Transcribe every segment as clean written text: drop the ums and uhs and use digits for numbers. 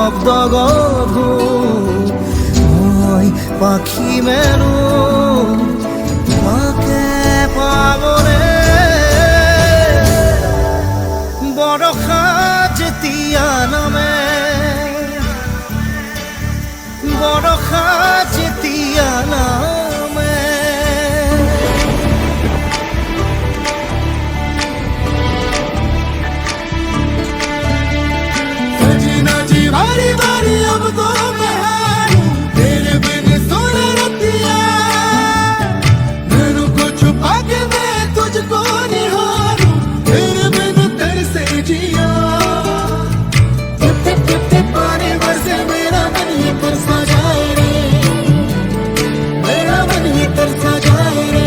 শব্দ গধু মই পাখি মেলো তোমাকে পাবলে বৰষা যেতিয়া নামে বৰষা যেতিয়া নামে सजना जी बारी बारी अब तो मैं हूँ तेरे बिन सुन रतिया दिलों को छुपा के मैं तुझको निहारूं तेरे बिन तरसे जिया टिप टिप टिप पानी बरसे मेरा मन ये तरसा जाए रे मेरा मन ये तरसा जाए रे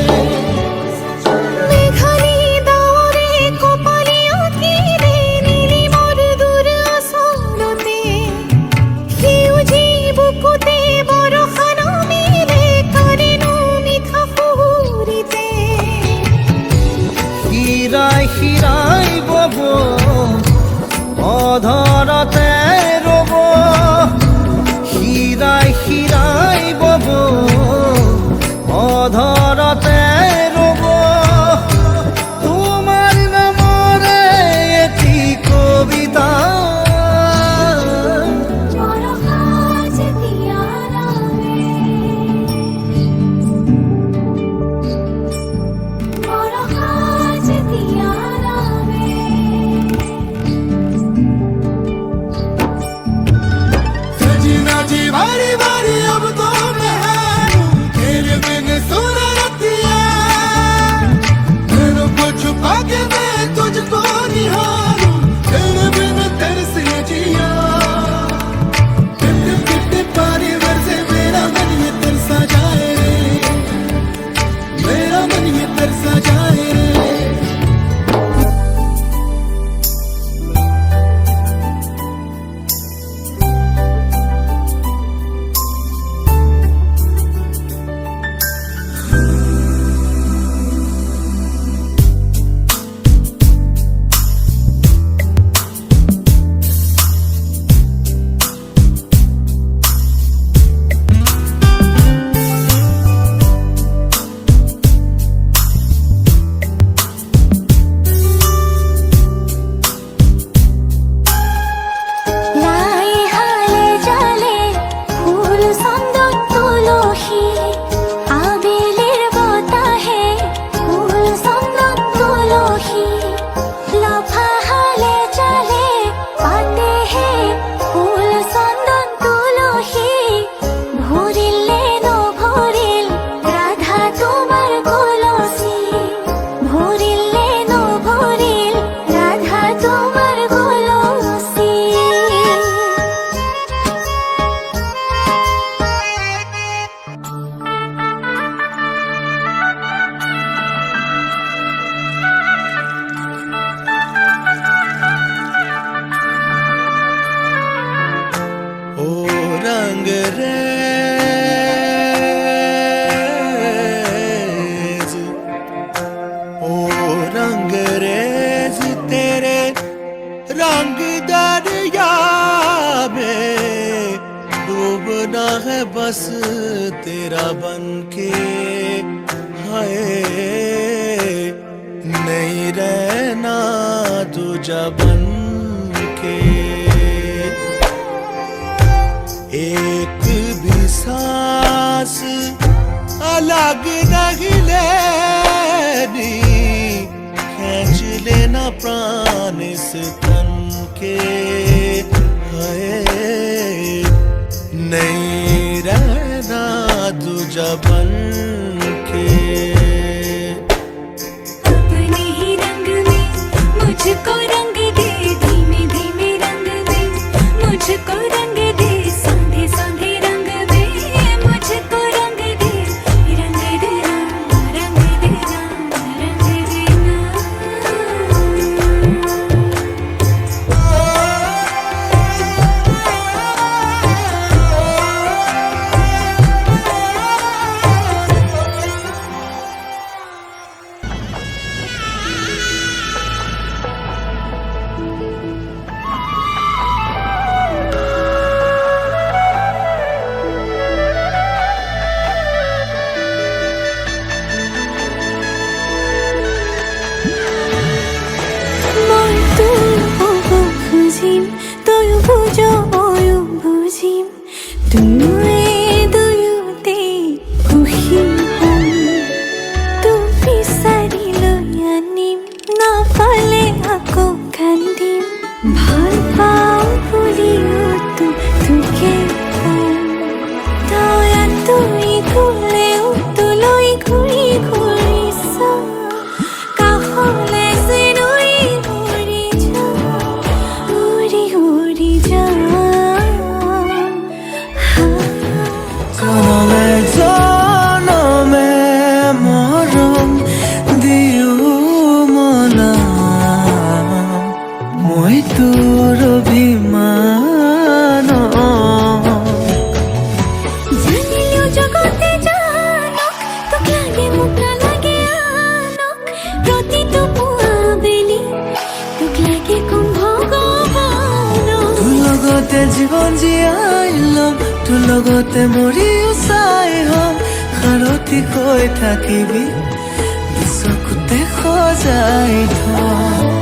শিৰাই শিৰাই বব অধৰতে ৰব শিৰাই শিৰাই বব অধৰতে ৰব তোমাৰ নামৰে এটি কবিতা बारी बारी अब तो मैं हूँ तेरे बिन सुन रतिया दिलों को छुपा के मैं तुझको निहारूं तेरे बिन तरसे जिया टिप टिप टिप पानी बरसे मेरा मन ये तरसा जाए रे मेरा मन ये तरसा जाए रे रंगरेज ओ रंगरेज तेरे रंग दरिया में डूबना है बस तेरा बनके हाय नहीं रहना दूजा बनके एक भी सांस अलग नहीं लेनी खींच लेना प्राण इस तन के हाय नहीं रहना दूजा बन के अपने ही रंग में मुझको रंग दे धीमे धीमे रंग दे मुझको रंग दे संधे संधे रंग दे मुझको रंग दे रंग देना रंग देना रंग देना জীৱন জীয়াই ল'ম তোৰ লগতে মৰিও চাই হ'ম সাৰথি হৈ থাকিবি চকুতে সজাই থম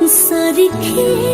सारी खेल